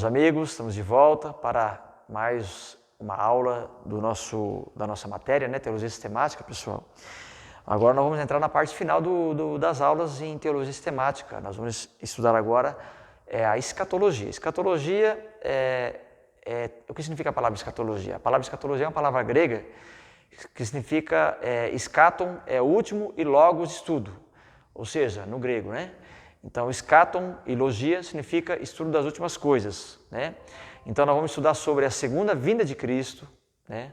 meus amigos, estamos de volta para mais uma aula da nossa matéria, né? Teologia sistemática, pessoal. Agora nós vamos entrar na parte final das aulas em teologia sistemática. Nós vamos estudar agora a escatologia. Escatologia o que significa a palavra escatologia? A palavra escatologia é uma palavra grega que significa escaton é último e logos estudo, ou seja, no grego, né? Então, escaton e logia significa estudo das últimas coisas, né? Então, nós vamos estudar sobre a segunda vinda de Cristo, né?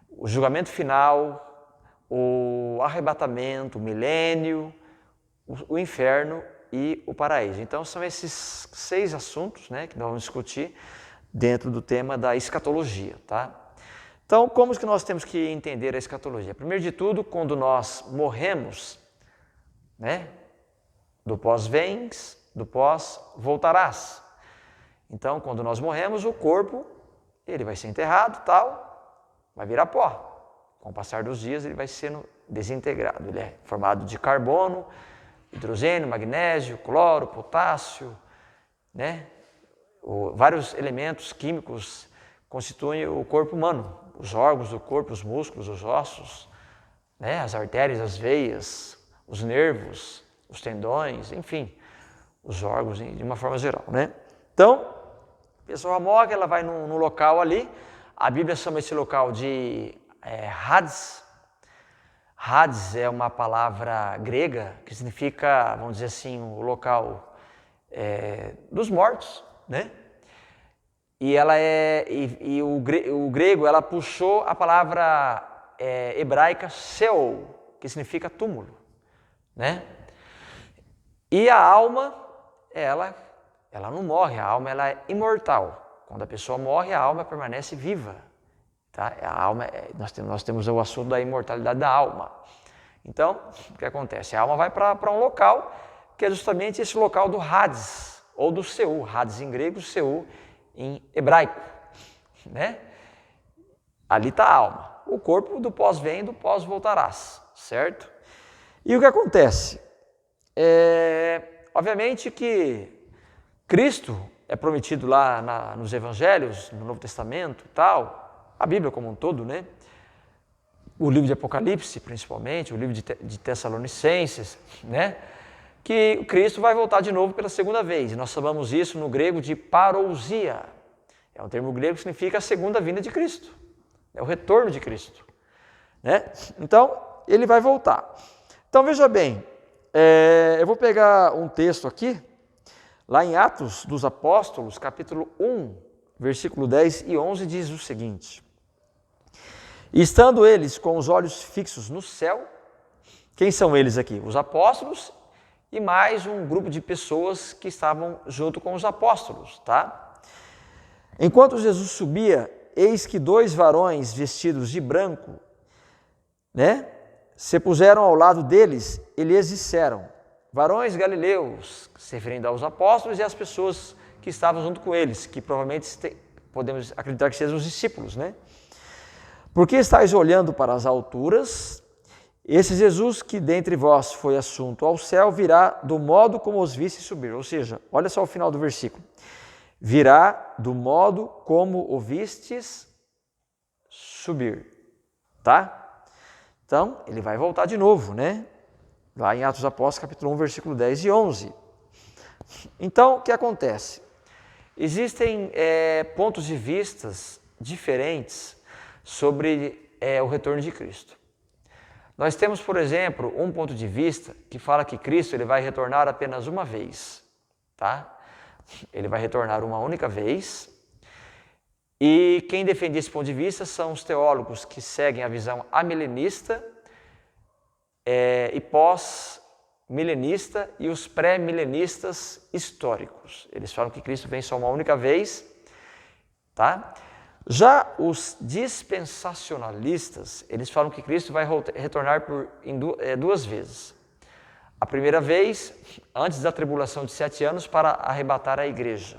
O julgamento final, o arrebatamento, o milênio, o inferno e o paraíso. Então, são esses 6 assuntos, né, que nós vamos discutir dentro do tema da escatologia, tá? Então, como que nós temos que entender a escatologia? Primeiro de tudo, quando nós morremos, né? Do pós vens, do pós voltarás. Então, quando nós morremos, o corpo, ele vai ser enterrado, tal, vai virar pó. Com o passar dos dias, ele vai sendo desintegrado. Ele é formado de carbono, hidrogênio, magnésio, cloro, potássio, né? Vários elementos químicos constituem o corpo humano. Os órgãos do corpo, os músculos, os ossos, né? As artérias, as veias, os nervos, os tendões, enfim, os órgãos de uma forma geral, né? Então, a pessoa morre, ela vai num local ali, a Bíblia chama esse local de Hades. Hades é uma palavra grega que significa, vamos dizer assim, o local dos mortos, né? E ela o grego, ela puxou a palavra hebraica Sheol, que significa túmulo, né? E a alma, ela não morre, a alma ela é imortal. Quando a pessoa morre, a alma permanece viva. Tá? A alma, nós temos o assunto da imortalidade da alma. Então, o que acontece? A alma vai para um local que é justamente esse local do Hades, ou do Seul. Hades em grego, Seul em hebraico. Né? Ali está a alma. O corpo do pós vem e do pós voltarás, certo? E o que acontece? Obviamente que Cristo é prometido lá nos Evangelhos, no Novo Testamento e tal, a Bíblia como um todo, né? O livro de Apocalipse, principalmente, o livro de Tessalonicenses, né? Que Cristo vai voltar de novo pela segunda vez. E nós chamamos isso no grego de parousia. É um termo grego que significa a segunda vinda de Cristo. É o retorno de Cristo. Né? Então, ele vai voltar. Então, veja bem, eu vou pegar um texto aqui, lá em Atos dos Apóstolos, capítulo 1, versículo 10 e 11, diz o seguinte: E estando eles com os olhos fixos no céu, quem são eles aqui? Os apóstolos e mais um grupo de pessoas que estavam junto com os apóstolos, tá? Enquanto Jesus subia, eis que 2 varões vestidos de branco, né, se puseram ao lado deles e lhes disseram, varões galileus, se referindo aos apóstolos e às pessoas que estavam junto com eles, que provavelmente podemos acreditar que sejam os discípulos, né? Por que estáis olhando para as alturas? Esse Jesus que dentre vós foi assunto ao céu virá do modo como os viste subir. Ou seja, olha só o final do versículo. Virá do modo como o vistes subir. Tá? Então, ele vai voltar de novo, né? Lá em Atos dos Apóstolos, capítulo 1, versículo 10 e 11. Então, o que acontece? Existem pontos de vistas diferentes sobre o retorno de Cristo. Nós temos, por exemplo, um ponto de vista que fala que Cristo ele vai retornar apenas uma vez, tá? Ele vai retornar uma única vez. E quem defende esse ponto de vista são os teólogos que seguem a visão amilenista e pós-milenista e os pré-milenistas históricos. Eles falam que Cristo vem só uma única vez, tá? Já os dispensacionalistas, eles falam que Cristo vai retornar em 2 vezes. A primeira vez, antes da tribulação de 7 anos, para arrebatar a igreja.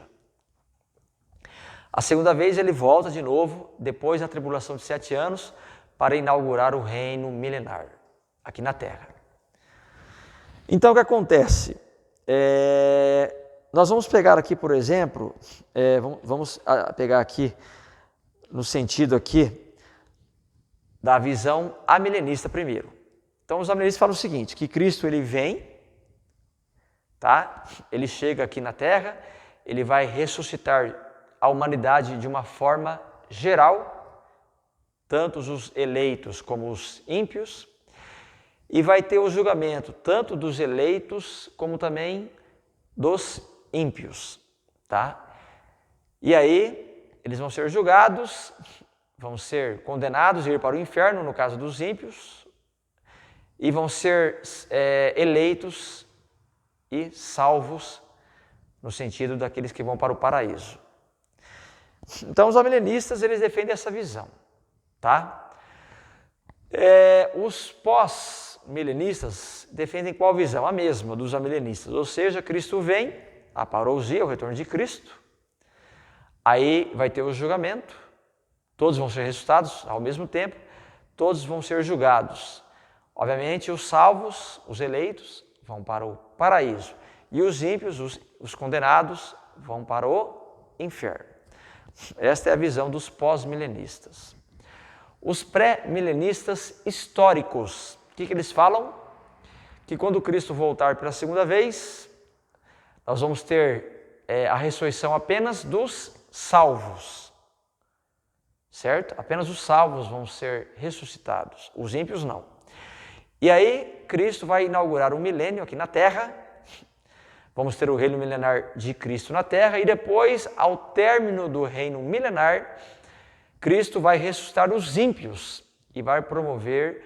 A segunda vez, ele volta de novo, depois da tribulação de 7 anos, para inaugurar o reino milenar, aqui na Terra. Então, o que acontece? nós vamos pegar aqui, por exemplo, vamos pegar aqui no sentido aqui da visão amilenista primeiro. Então os amilenistas falam o seguinte, que Cristo ele vem, tá? Ele chega aqui na Terra, ele vai ressuscitar a humanidade de uma forma geral, tanto os eleitos como os ímpios, e vai ter o julgamento tanto dos eleitos como também dos ímpios, tá? E aí eles vão ser julgados, vão ser condenados a ir para o inferno, no caso dos ímpios, e vão ser eleitos e salvos, no sentido daqueles que vão para o paraíso. Então os amilenistas, eles defendem essa visão, tá? Os pós-milenistas defendem qual visão? A mesma dos amilenistas, ou seja, Cristo vem, a parousia, o retorno de Cristo, aí vai ter o julgamento, todos vão ser ressuscitados ao mesmo tempo, todos vão ser julgados. Obviamente os salvos, os eleitos, vão para o paraíso, e os ímpios, os condenados, vão para o inferno. Esta é a visão dos pós-milenistas. Os pré-milenistas históricos, o que eles falam? Que quando Cristo voltar pela segunda vez, nós vamos ter a ressurreição apenas dos salvos, certo? Apenas os salvos vão ser ressuscitados, os ímpios não. E aí Cristo vai inaugurar um milênio aqui na Terra, vamos ter o reino milenar de Cristo na Terra, e depois, ao término do reino milenar, Cristo vai ressuscitar os ímpios e vai promover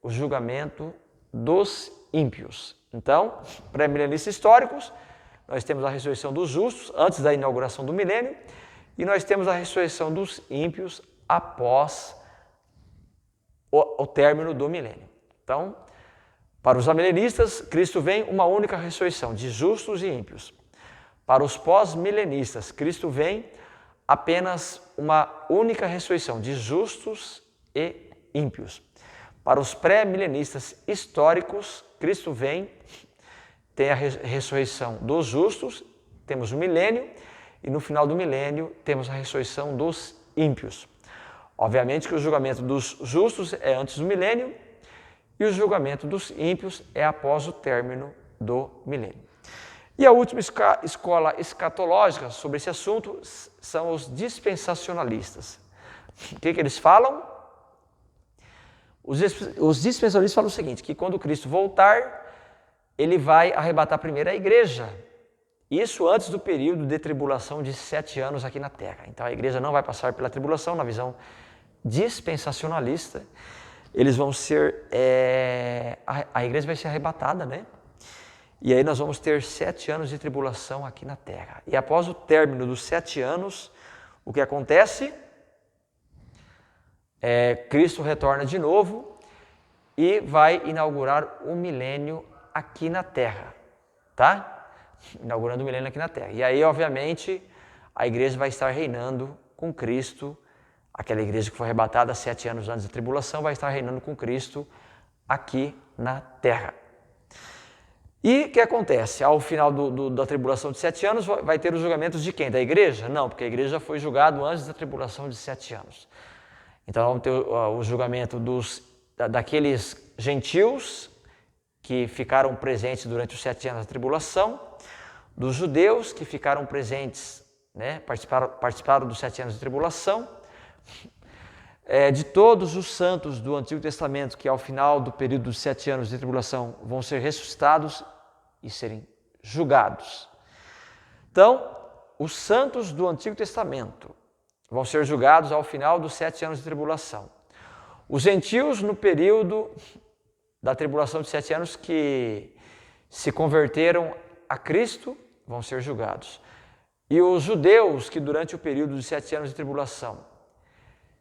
o julgamento dos ímpios. Então, pré-milenistas históricos, nós temos a ressurreição dos justos antes da inauguração do milênio e nós temos a ressurreição dos ímpios após o término do milênio. Então, para os amilenistas, Cristo vem uma única ressurreição de justos e ímpios. Para os pós-milenistas, Cristo vem apenas uma única ressurreição de justos e ímpios. Para os pré-milenistas históricos, Cristo vem, tem a ressurreição dos justos, temos o milênio, e no final do milênio temos a ressurreição dos ímpios. Obviamente que o julgamento dos justos é antes do milênio, e o julgamento dos ímpios é após o término do milênio. E a última escola escatológica sobre esse assunto são os dispensacionalistas. O que eles falam? Os dispensacionalistas falam o seguinte, que quando Cristo voltar, ele vai arrebatar primeiro a igreja. Isso antes do período de tribulação de 7 anos aqui na Terra. Então a igreja não vai passar pela tribulação, na visão dispensacionalista. Eles vão ser, a igreja vai ser arrebatada, né? E aí nós vamos ter 7 anos de tribulação aqui na Terra. E após o término dos 7 anos, o que acontece? Cristo retorna de novo e vai inaugurar o milênio aqui na Terra, tá? Inaugurando o milênio aqui na Terra. E aí, obviamente, a igreja vai estar reinando com Cristo. Aquela igreja que foi arrebatada 7 anos antes da tribulação vai estar reinando com Cristo aqui na Terra. E o que acontece? Ao final da tribulação de 7 anos, vai ter os julgamentos de quem? Da igreja? Não, porque a igreja já foi julgada antes da tribulação de 7 anos. Então vamos ter o julgamento daqueles gentios que ficaram presentes durante os 7 anos da tribulação, dos judeus que ficaram presentes, né, participaram dos 7 anos de tribulação, de todos os santos do Antigo Testamento que ao final do período dos 7 anos de tribulação vão ser ressuscitados e serem julgados. Então, os santos do Antigo Testamento vão ser julgados ao final dos 7 anos de tribulação. Os gentios no período da tribulação de 7 anos que se converteram a Cristo vão ser julgados. E os judeus que durante o período de 7 anos de tribulação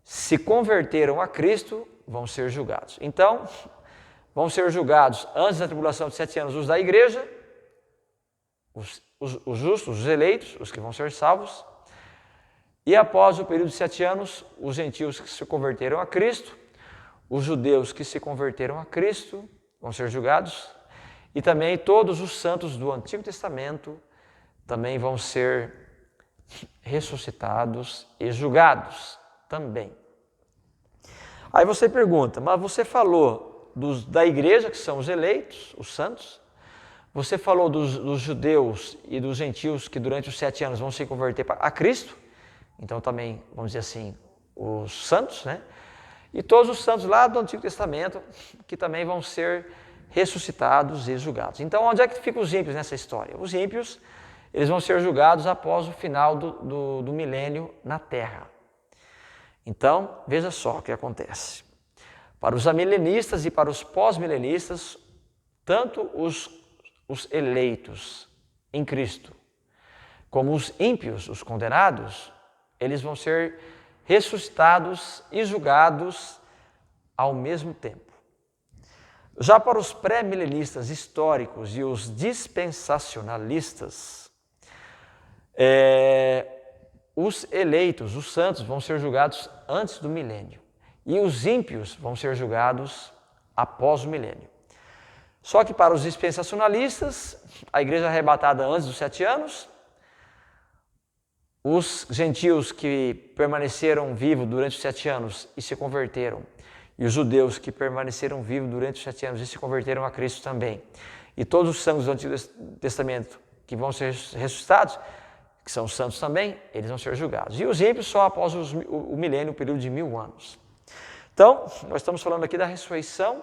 se converteram a Cristo vão ser julgados. Então, vão ser julgados antes da tribulação de 7 anos os da igreja, os justos, os eleitos, os que vão ser salvos, e após o período de 7 anos, os gentios que se converteram a Cristo, os judeus que se converteram a Cristo vão ser julgados, e também todos os santos do Antigo Testamento também vão ser ressuscitados e julgados também. Aí você pergunta, mas você falou da igreja, que são os eleitos, os santos, você falou dos judeus e dos gentios que durante os 7 anos vão se converter a Cristo, então também, vamos dizer assim, os santos, né? E todos os santos lá do Antigo Testamento, que também vão ser ressuscitados e julgados. Então, onde é que ficam os ímpios nessa história? Os ímpios, eles vão ser julgados após o final do milênio na Terra. Então, veja só o que acontece. Para os amilenistas e para os pós-milenistas, tanto os eleitos em Cristo, como os ímpios, os condenados, eles vão ser ressuscitados e julgados ao mesmo tempo. Já para os pré-milenistas históricos e os dispensacionalistas, os eleitos, os santos, vão ser julgados antes do milênio e os ímpios vão ser julgados após o milênio. Só que para os dispensacionalistas, a igreja arrebatada antes dos 7 anos, os gentios que permaneceram vivos durante os 7 anos e se converteram, e os judeus que permaneceram vivos durante os 7 anos e se converteram a Cristo também, e todos os santos do Antigo Testamento que vão ser ressuscitados, que são santos também, eles vão ser julgados. E os ímpios só após o milênio, o período de 1000 anos. Então, nós estamos falando aqui da ressurreição,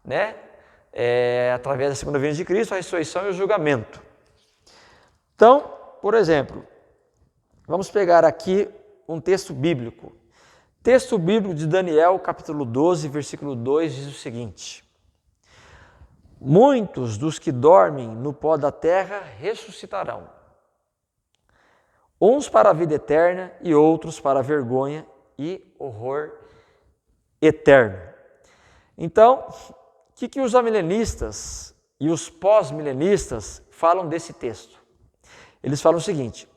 né? Através da segunda vinda de Cristo, a ressurreição e o julgamento. Então, por exemplo, vamos pegar aqui um texto bíblico. Texto bíblico de Daniel, capítulo 12, versículo 2, diz o seguinte: muitos dos que dormem no pó da terra ressuscitarão, uns para a vida eterna e outros para a vergonha e horror eterno. Então, o que os amilenistas e os pós-milenistas falam desse texto? Eles falam o seguinte: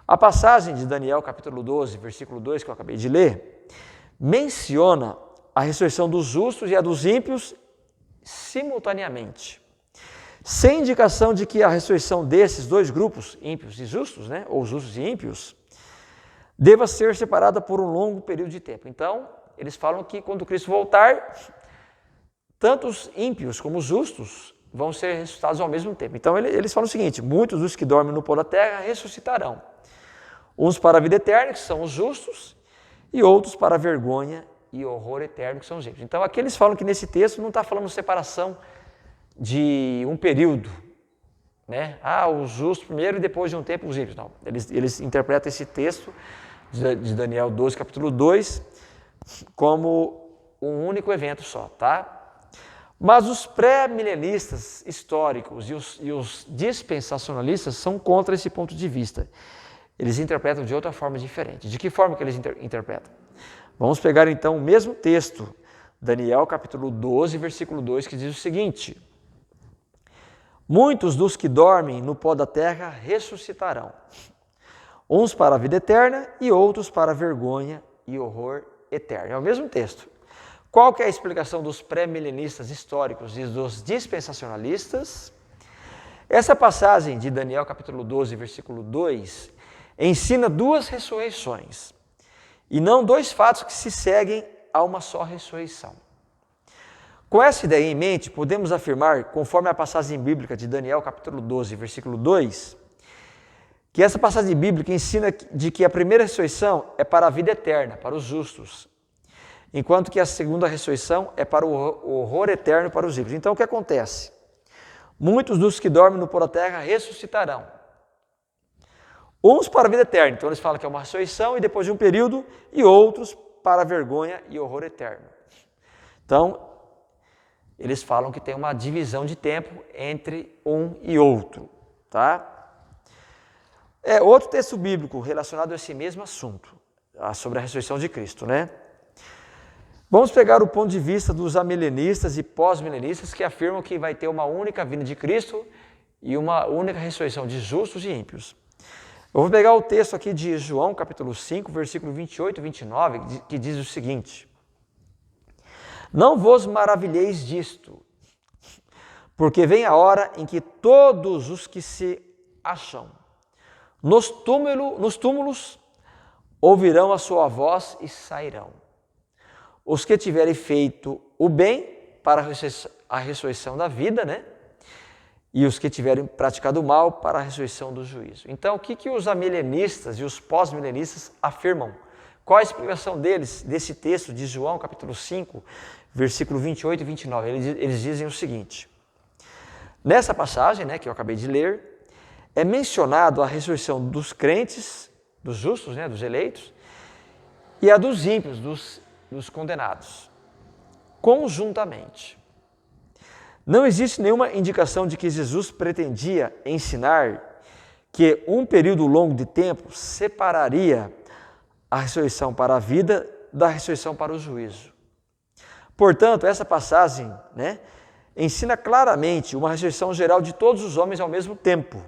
a passagem de Daniel, capítulo 12, versículo 2, que eu acabei de ler, menciona a ressurreição dos justos e a dos ímpios simultaneamente, sem indicação de que a ressurreição desses dois grupos, ímpios e justos, né, ou justos e ímpios, deva ser separada por um longo período de tempo. Então, eles falam que quando Cristo voltar, tanto os ímpios como os justos vão ser ressuscitados ao mesmo tempo. Então, eles falam o seguinte: muitos dos que dormem no pó da terra ressuscitarão, uns para a vida eterna, que são os justos, e outros para a vergonha e horror eterno, que são os ímpios. Então, aqui eles falam que nesse texto não está falando separação de um período, né? Os justos primeiro e depois de um tempo os ímpios. Não, eles interpretam esse texto de Daniel 12, capítulo 2, como um único evento só, tá? Mas os pré-milenistas históricos e os dispensacionalistas são contra esse ponto de vista. Eles interpretam de outra forma diferente. De que forma que eles interpretam? Vamos pegar então o mesmo texto, Daniel capítulo 12, versículo 2, que diz o seguinte: muitos dos que dormem no pó da terra ressuscitarão, uns para a vida eterna e outros para a vergonha e horror eterno. É o mesmo texto. Qual que é a explicação dos pré-milenistas históricos e dos dispensacionalistas? Essa passagem de Daniel capítulo 12, versículo 2, ensina duas ressurreições, e não dois fatos que se seguem a uma só ressurreição. Com essa ideia em mente, podemos afirmar, conforme a passagem bíblica de Daniel capítulo 12, versículo 2, que essa passagem bíblica ensina de que a primeira ressurreição é para a vida eterna, para os justos, enquanto que a segunda ressurreição é para o horror eterno para os ímpios. Então, o que acontece? Muitos dos que dormem no pó da terra ressuscitarão, uns para a vida eterna, então eles falam que é uma ressurreição e depois de um período, e outros para a vergonha e horror eterno. Então, eles falam que tem uma divisão de tempo entre um e outro, tá? Outro texto bíblico relacionado a esse mesmo assunto, sobre a ressurreição de Cristo, né? Vamos pegar o ponto de vista dos amilenistas e pós-milenistas que afirmam que vai ter uma única vinda de Cristo e uma única ressurreição de justos e ímpios. Eu vou pegar o texto aqui de João, capítulo 5, versículo 28 e 29, que diz o seguinte: não vos maravilheis disto, porque vem a hora em que todos os que se acham. Nos túmulos ouvirão a sua voz e sairão. Os que tiverem feito o bem para a ressurreição da vida, né? E os que tiverem praticado o mal para a ressurreição do juízo. Então, o que os amilenistas e os pós-milenistas afirmam? Qual a explicação deles, desse texto de João, capítulo 5, versículo 28 e 29? Eles dizem o seguinte: nessa passagem, né, que eu acabei de ler, é mencionado a ressurreição dos crentes, dos justos, né, dos eleitos, e a dos ímpios, dos condenados, conjuntamente. Não existe nenhuma indicação de que Jesus pretendia ensinar que um período longo de tempo separaria a ressurreição para a vida da ressurreição para o juízo. Portanto, essa passagem, né, ensina claramente uma ressurreição geral de todos os homens ao mesmo tempo,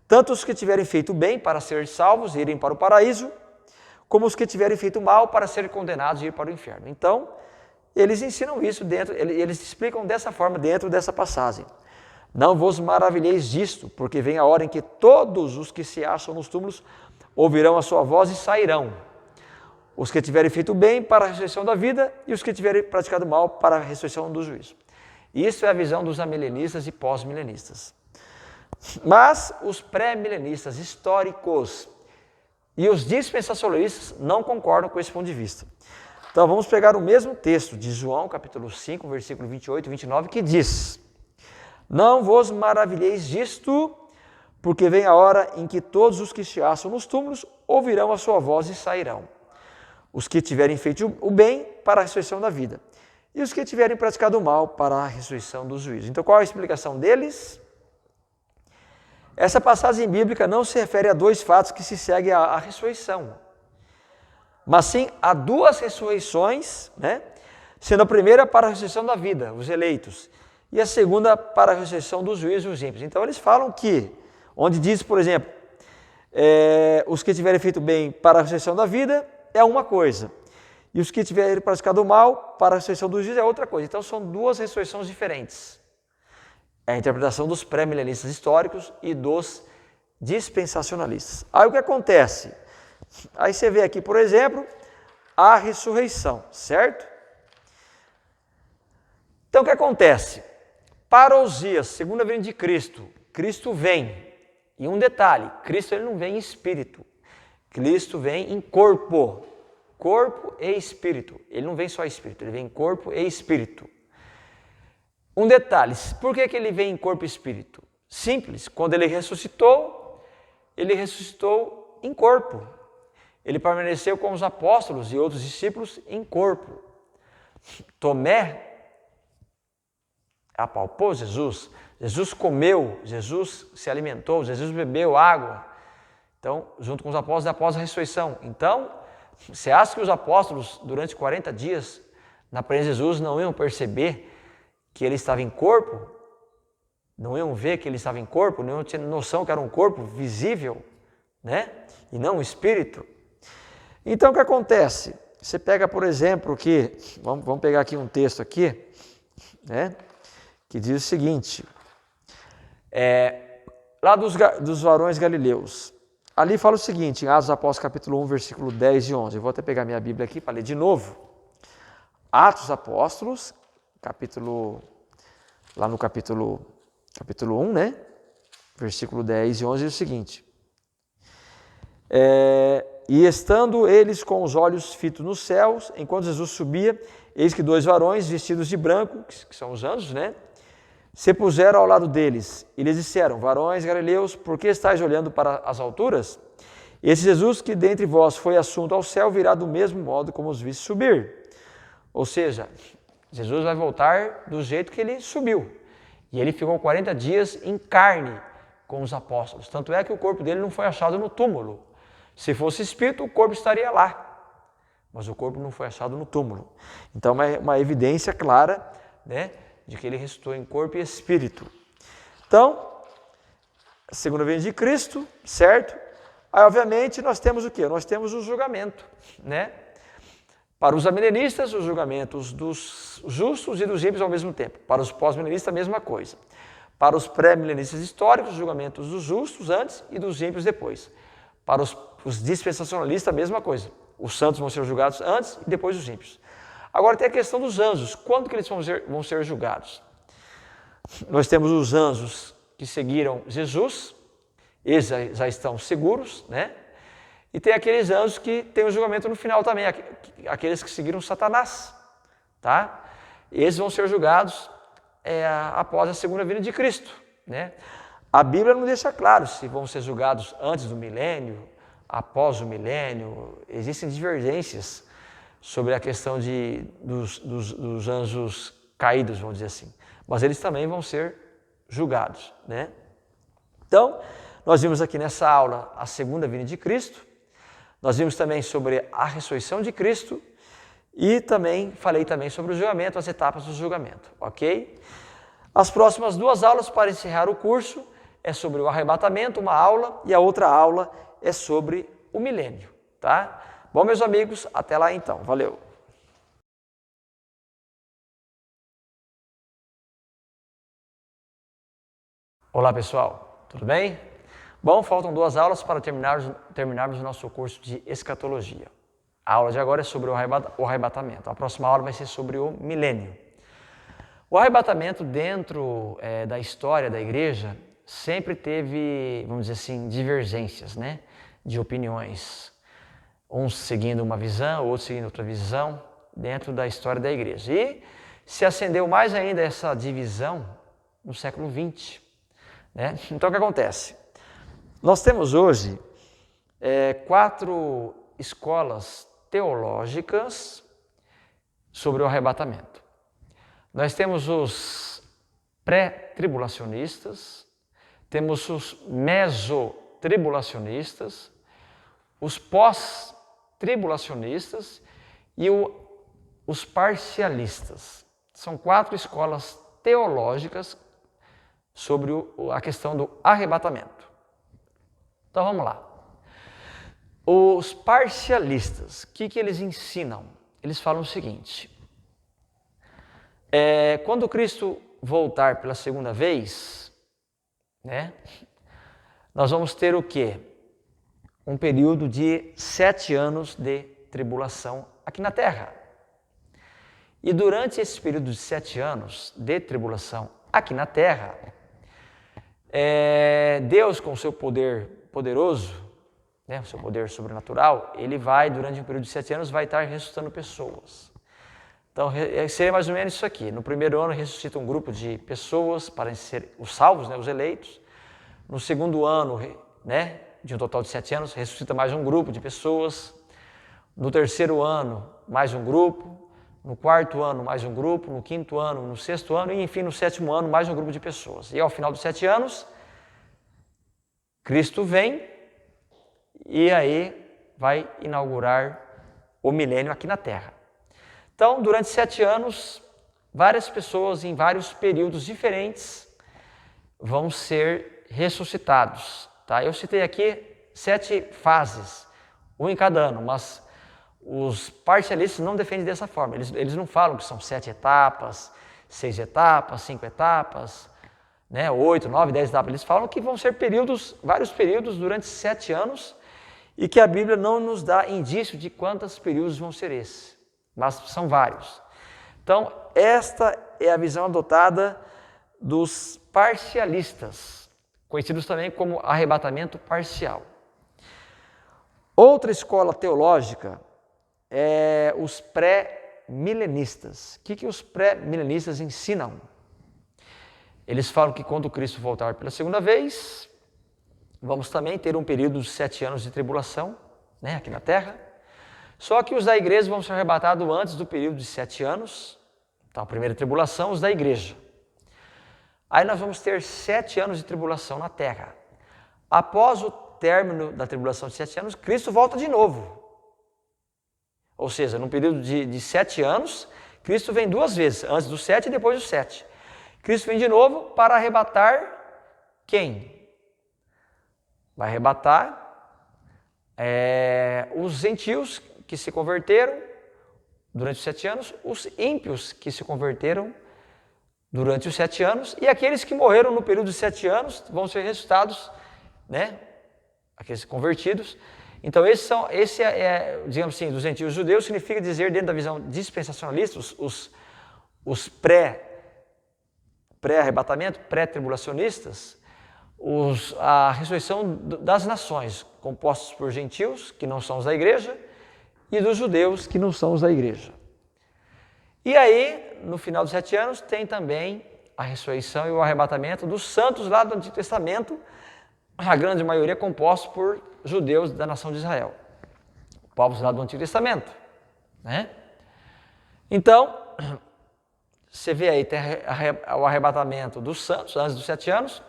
tanto os que tiverem feito bem para ser salvos e irem para o paraíso, como os que tiverem feito mal para serem condenados e ir para o inferno. Então, eles ensinam isso eles explicam dessa forma dentro dessa passagem. Não vos maravilheis disto, porque vem a hora em que todos os que se acham nos túmulos ouvirão a sua voz e sairão. Os que tiverem feito bem para a ressurreição da vida e os que tiverem praticado mal para a ressurreição do juízo. Isso é a visão dos amilenistas e pós-milenistas. Mas os pré-milenistas históricos e os dispensacionalistas não concordam com esse ponto de vista. Então vamos pegar o mesmo texto de João, capítulo 5, versículo 28 e 29, que diz: não vos maravilheis disto, porque vem a hora em que todos os que se acham nos túmulos ouvirão a sua voz e sairão. Os que tiverem feito o bem para a ressurreição da vida, e os que tiverem praticado o mal para a ressurreição do juízo. Então qual a explicação deles? Essa passagem bíblica não se refere a dois fatos que se seguem à ressurreição, mas sim a duas ressurreições, né? Sendo a primeira para a ressurreição da vida, os eleitos, e a segunda para a ressurreição do juízo, os ímpios. Então eles falam que, onde diz, por exemplo, os que tiverem feito bem para a ressurreição da vida é uma coisa, e os que tiverem praticado o mal para a ressurreição do juízo é outra coisa. Então são duas ressurreições diferentes. É a interpretação dos pré-milenistas históricos e dos dispensacionalistas. Aí o que acontece? Aí você vê aqui, por exemplo, a ressurreição, certo? Então o que acontece? Parousias, segunda vinda de Cristo, Cristo vem. E um detalhe, Cristo ele não vem em espírito, Cristo vem em corpo e espírito. Ele não vem só em espírito, ele vem em corpo e espírito. Um detalhe, por que ele vem em corpo e espírito? Simples, quando ele ressuscitou em corpo. Ele permaneceu com os apóstolos e outros discípulos em corpo. Tomé apalpou Jesus, Jesus comeu, Jesus se alimentou, Jesus bebeu água. Então, junto com os apóstolos após a ressurreição. Então, você acha que os apóstolos, durante 40 dias, na presença de Jesus, não iam perceber que ele estava em corpo? Não iam ver que ele estava em corpo? Não iam ter noção que era um corpo visível, né? E não um espírito? Então, o que acontece? Você pega, por exemplo, que, vamos pegar aqui um texto aqui, né? Que diz o seguinte, lá dos varões galileus, ali fala o seguinte, em Atos dos Apóstolos, capítulo 1, versículo 10 e 11, eu vou até pegar minha Bíblia aqui para ler de novo. Atos dos Apóstolos, lá no capítulo 1, né? Versículo 10 e 11 diz o seguinte, e estando eles com os olhos fitos nos céus, enquanto Jesus subia, eis que dois varões vestidos de branco, que são os anjos, né? Se puseram ao lado deles e lhes disseram, varões galileus, por que estáis olhando para as alturas? Esse Jesus que dentre vós foi assunto ao céu virá do mesmo modo como os viste subir. Ou seja, Jesus vai voltar do jeito que ele subiu. E ele ficou 40 dias em carne com os apóstolos. Tanto é que o corpo dele não foi achado no túmulo. Se fosse espírito, o corpo estaria lá. Mas o corpo não foi achado no túmulo. Então é uma evidência clara, né, de que ele ressuscitou em corpo e espírito. Então, a segunda vinda de Cristo, certo? Aí, obviamente, nós temos o quê? Nós temos o julgamento, né? Para os amilenistas, os julgamentos dos justos e dos ímpios ao mesmo tempo. Para os pós-milenistas, a mesma coisa. Para os pré-milenistas históricos, julgamentos dos justos antes e dos ímpios depois. Para os dispensacionalistas, a mesma coisa. Os santos vão ser julgados antes e depois os ímpios. Agora tem a questão dos anjos. Quando que eles vão ser julgados? Nós temos os anjos que seguiram Jesus, eles já estão seguros, né? E tem aqueles anjos que têm o julgamento no final também, aqueles que seguiram Satanás, tá? Eles vão ser julgados após a segunda vinda de Cristo, né? A Bíblia não deixa claro se vão ser julgados antes do milênio, após o milênio. Existem divergências sobre a questão dos anjos caídos, vamos dizer assim. Mas eles também vão ser julgados, né? Então, nós vimos aqui nessa aula a segunda vinda de Cristo, nós vimos também sobre a ressurreição de Cristo e falei também sobre o julgamento, as etapas do julgamento, ok? As próximas 2 aulas para encerrar o curso é sobre o arrebatamento, uma aula, e a outra aula é sobre o milênio, tá? Bom, meus amigos, até lá então. Valeu! Olá, pessoal. Tudo bem? Bom, faltam 2 aulas para terminarmos o nosso curso de escatologia. A aula de agora é sobre o arrebatamento. A próxima aula vai ser sobre o milênio. O arrebatamento dentro da história da igreja sempre teve, vamos dizer assim, divergências, né, de opiniões. Uns seguindo uma visão, outros seguindo outra visão dentro da história da igreja. E se acendeu mais ainda essa divisão no século XX. Né? Então, o que acontece? Nós temos hoje 4 escolas teológicas sobre o arrebatamento. Nós temos os pré-tribulacionistas, temos os mesotribulacionistas, os pós-tribulacionistas e os parcialistas. São 4 escolas teológicas sobre a questão do arrebatamento. Então vamos lá. Os parcialistas, o que eles ensinam? Eles falam o seguinte: quando Cristo voltar pela segunda vez, né, nós vamos ter o quê? Um período de 7 anos de tribulação aqui na Terra. E durante esse período de 7 anos de tribulação aqui na Terra, Deus, com o seu poder poderoso, né, o seu poder sobrenatural, ele vai, durante um período de 7 anos, vai estar ressuscitando pessoas. Então, seria mais ou menos isso aqui. No primeiro ano, ressuscita um grupo de pessoas para ser os salvos, né, os eleitos. No segundo ano, né, de um total de 7 anos, ressuscita mais um grupo de pessoas. No terceiro ano, mais um grupo. No quarto ano, mais um grupo. No quinto ano, no sexto ano e, enfim, no sétimo ano, mais um grupo de pessoas. E ao final dos 7 anos, Cristo vem e aí vai inaugurar o milênio aqui na Terra. Então, durante 7 anos, várias pessoas em vários períodos diferentes vão ser ressuscitados. Tá? Eu citei aqui 7 fases, um em cada ano, mas os parcialistas não defendem dessa forma. Eles não falam que são 7 etapas, 6 etapas, 5 etapas, né, 8, 9, 10 etapas. Eles falam que vão ser períodos, vários períodos durante 7 anos e que a Bíblia não nos dá indício de quantos períodos vão ser esses, mas são vários. Então, esta é a visão adotada dos parcialistas, conhecidos também como arrebatamento parcial. Outra escola teológica é os pré-milenistas. O que os pré-milenistas ensinam? Eles falam que quando Cristo voltar pela segunda vez, vamos também ter um período de 7 anos de tribulação, né, aqui na Terra. Só que os da igreja vão ser arrebatados antes do período de 7 anos. Então, a primeira tribulação, os da igreja. Aí nós vamos ter 7 anos de tribulação na Terra. Após o término da tribulação de 7 anos, Cristo volta de novo. Ou seja, num período de 7 anos, Cristo vem 2 vezes, antes dos 7 e depois dos 7. Cristo vem de novo para arrebatar quem? Vai arrebatar os gentios que se converteram durante os 7 anos, os ímpios que se converteram durante os 7 anos, e aqueles que morreram no período de 7 anos vão ser ressuscitados, né? Aqueles convertidos. Então, digamos assim, dos gentios judeus, significa dizer, dentro da visão dispensacionalista, os pré-arrebatamento, pré-tribulacionistas, a ressurreição das nações, compostos por gentios, que não são os da igreja, e dos judeus, que não são os da igreja. E aí, no final dos 7 anos, tem também a ressurreição e o arrebatamento dos santos lá do Antigo Testamento, a grande maioria compostos por judeus da nação de Israel, povos lá do Antigo Testamento, né? Então, você vê aí, tem o arrebatamento dos santos antes dos 7 anos,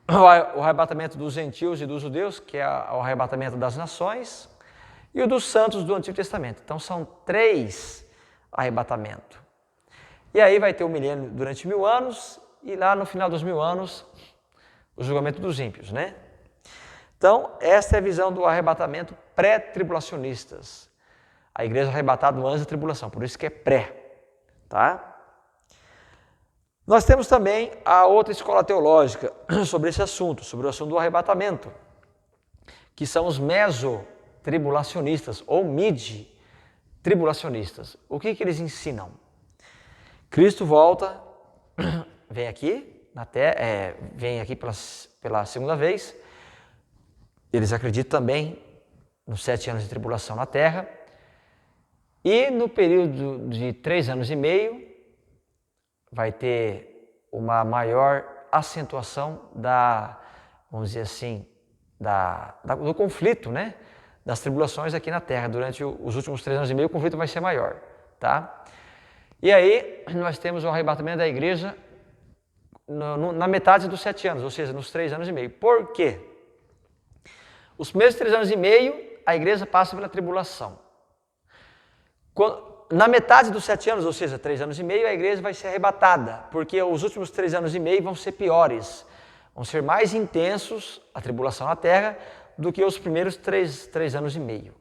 o arrebatamento dos gentios e dos judeus, que é o arrebatamento das nações, e o dos santos do Antigo Testamento. Então, são 3 arrebatamentos. E aí vai ter o milênio durante 1000 anos, e lá no final dos 1000 anos, o julgamento dos ímpios, né? Então, esta é a visão do arrebatamento pré-tribulacionistas. A igreja arrebatada antes da tribulação, por isso que é pré, tá? Nós temos também a outra escola teológica sobre esse assunto, sobre o assunto do arrebatamento, que são os mesotribulacionistas ou mid-tribulacionistas. O que eles ensinam? Cristo volta, vem aqui na terra, vem aqui pela segunda vez. Eles acreditam também nos 7 anos de tribulação na terra. E no período de 3 anos e meio, vai ter uma maior acentuação vamos dizer assim, do conflito, né? Das tribulações aqui na terra. Durante os últimos 3 anos e meio, o conflito vai ser maior, tá? E aí, nós temos o arrebatamento da igreja na metade dos 7 anos, ou seja, nos 3 anos e meio. Por quê? Os primeiros 3 anos e meio, a igreja passa pela tribulação. Na metade dos 7 anos, ou seja, 3 anos e meio, a igreja vai ser arrebatada, porque os últimos 3 anos e meio vão ser piores, vão ser mais intensos, a tribulação na terra, do que os primeiros 3 anos e meio.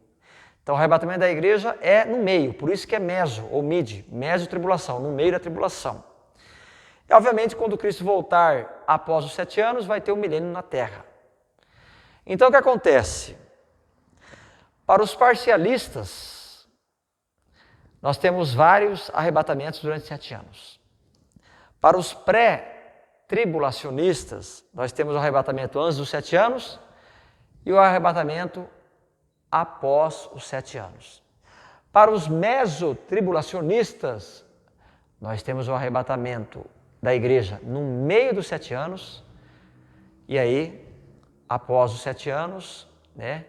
Então, o arrebatamento da igreja é no meio, por isso que é meso, ou meso-tribulação, no meio da tribulação. E, obviamente, quando Cristo voltar após os 7 anos, vai ter o milênio na terra. Então, o que acontece? Para os parcialistas, nós temos vários arrebatamentos durante 7 anos. Para os pré-tribulacionistas, nós temos o arrebatamento antes dos 7 anos e o arrebatamento após os 7 anos. Para os mesotribulacionistas, nós temos o arrebatamento da igreja no meio dos 7 anos e aí, após os 7 anos, né,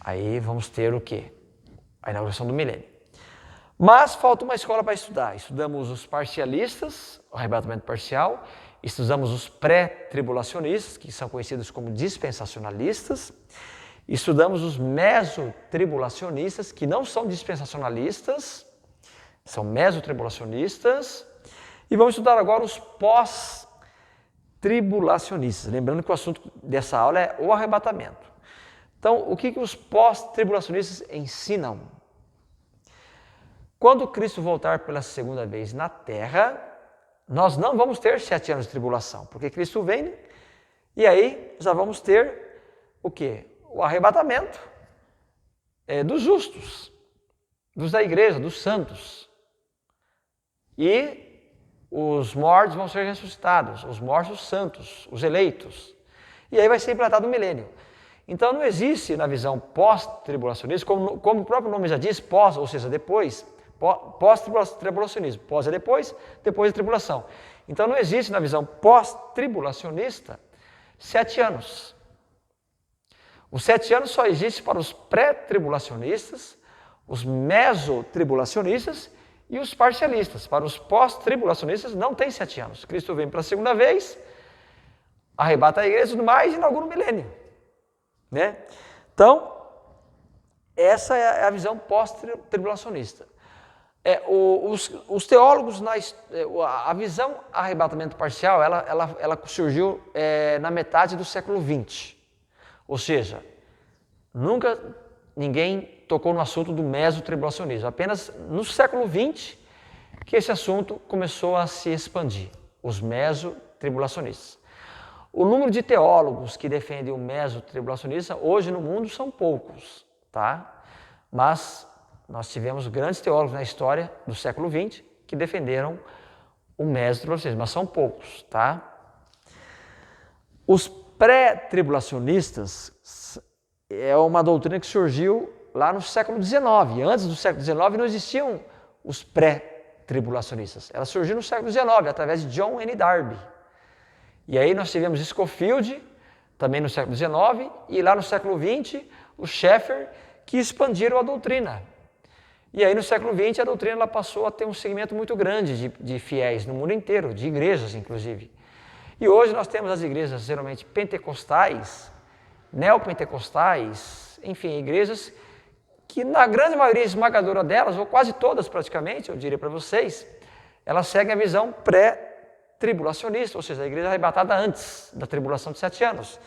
aí vamos ter o quê? A inauguração do milênio. Mas falta uma escola para estudar. Estudamos os parcialistas, o arrebatamento parcial, estudamos os pré-tribulacionistas, que são conhecidos como dispensacionalistas, estudamos os mesotribulacionistas, que não são dispensacionalistas, são mesotribulacionistas, e vamos estudar agora os pós-tribulacionistas. Lembrando que o assunto dessa aula é o arrebatamento. Então, o que os pós-tribulacionistas ensinam? Quando Cristo voltar pela segunda vez na terra, nós não vamos ter 7 anos de tribulação, porque Cristo vem e aí já vamos ter o quê? O arrebatamento dos justos, dos da igreja, dos santos. E os mortos vão ser ressuscitados, os mortos santos, os eleitos. E aí vai ser implantado o milênio. Então não existe na visão pós-tribulacionista, como o próprio nome já diz, pós, ou seja, depois, pós-tribulacionismo. Pós é depois, depois é tribulação. Então não existe na visão pós-tribulacionista 7 anos. Os 7 anos só existem para os pré-tribulacionistas, os mesotribulacionistas e os parcialistas. Para os pós-tribulacionistas não tem 7 anos. Cristo vem pela segunda vez, arrebata a igreja e tudo mais e inaugura o milênio. Né? Então, essa é a visão pós-tribulacionista. Os teólogos, a visão arrebatamento parcial, ela surgiu na metade do século XX. Ou seja, nunca ninguém tocou no assunto do mesotribulacionismo. Apenas no século XX que esse assunto começou a se expandir, os mesotribulacionistas. O número de teólogos que defendem o mesotribulacionista hoje no mundo são poucos, tá? Mas nós tivemos grandes teólogos na história do século XX que defenderam o mesotribulacionismo, mas são poucos, tá? Os pré-tribulacionistas é uma doutrina que surgiu lá no século XIX. Antes do século XIX não existiam os pré-tribulacionistas. Ela surgiu no século XIX, através de John N. Darby. E aí nós tivemos Scofield, também no século XIX, e lá no século XX, o Schaeffer, que expandiram a doutrina. E aí no século XX a doutrina ela passou a ter um segmento muito grande de fiéis no mundo inteiro, de igrejas inclusive. E hoje nós temos as igrejas geralmente pentecostais, neopentecostais, enfim, igrejas que na grande maioria esmagadora delas, ou quase todas praticamente, eu diria para vocês, elas seguem a visão pré-tribulacionista, ou seja, a igreja arrebatada antes da tribulação de 7 anos,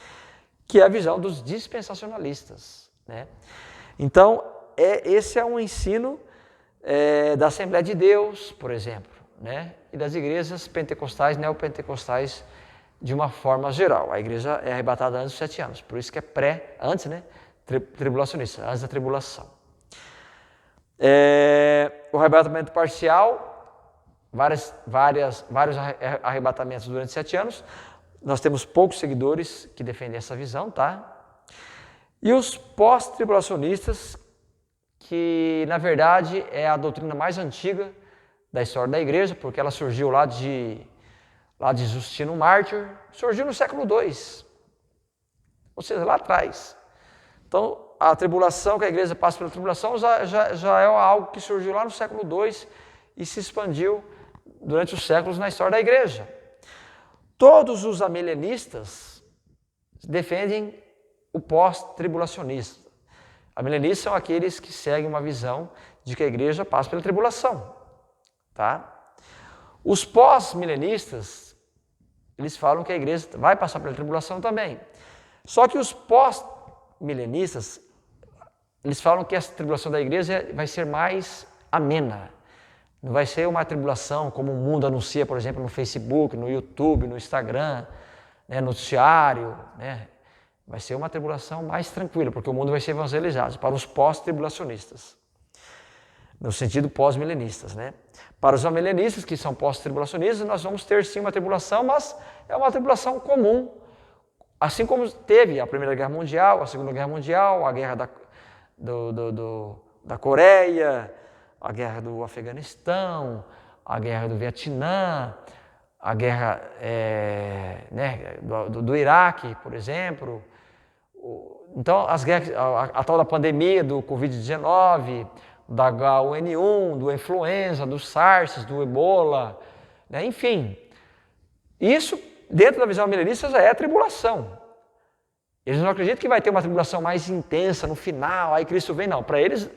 que é a visão dos dispensacionalistas, né? Então, esse é um ensino da Assembleia de Deus, por exemplo, né? E das igrejas pentecostais, neopentecostais, de uma forma geral. A igreja é arrebatada antes dos 7 anos, por isso que é antes, né? Tribulacionista, antes da tribulação. O arrebatamento parcial, vários arrebatamentos durante 7 anos. Nós temos poucos seguidores que defendem essa visão, tá? E os pós-tribulacionistas, que na verdade é a doutrina mais antiga da história da igreja, porque ela surgiu lá de Justino Mártir, surgiu no século II, ou seja, lá atrás. Então, a tribulação, que a igreja passa pela tribulação, já é algo que surgiu lá no século II e se expandiu durante os séculos na história da igreja. Todos os amilenistas defendem o pós-tribulacionista. Amilenistas são aqueles que seguem uma visão de que a igreja passa pela tribulação, tá? Os pós-milenistas, eles falam que a igreja vai passar pela tribulação também. Só que os pós-milenistas, eles falam que essa tribulação da igreja vai ser mais amena. Não vai ser uma tribulação como o mundo anuncia, por exemplo, no Facebook, no YouTube, no Instagram, né, no noticiário, né? Vai ser uma tribulação mais tranquila, porque o mundo vai ser evangelizado para os pós-tribulacionistas, no sentido pós-milenistas, né? Para os amilenistas, que são pós-tribulacionistas, nós vamos ter sim uma tribulação, mas é uma tribulação comum, assim como teve a Primeira Guerra Mundial, a Segunda Guerra Mundial, a guerra da Coreia, a guerra do Afeganistão, a guerra do Vietnã, a guerra do Iraque, por exemplo. Então, as guerras, a tal da pandemia do Covid-19, da H1N1, do influenza, do SARS, do Ebola, né? Enfim, isso dentro da visão milenista já é tribulação. Eles não acreditam que vai ter uma tribulação mais intensa no final, aí Cristo vem, não. Para eles,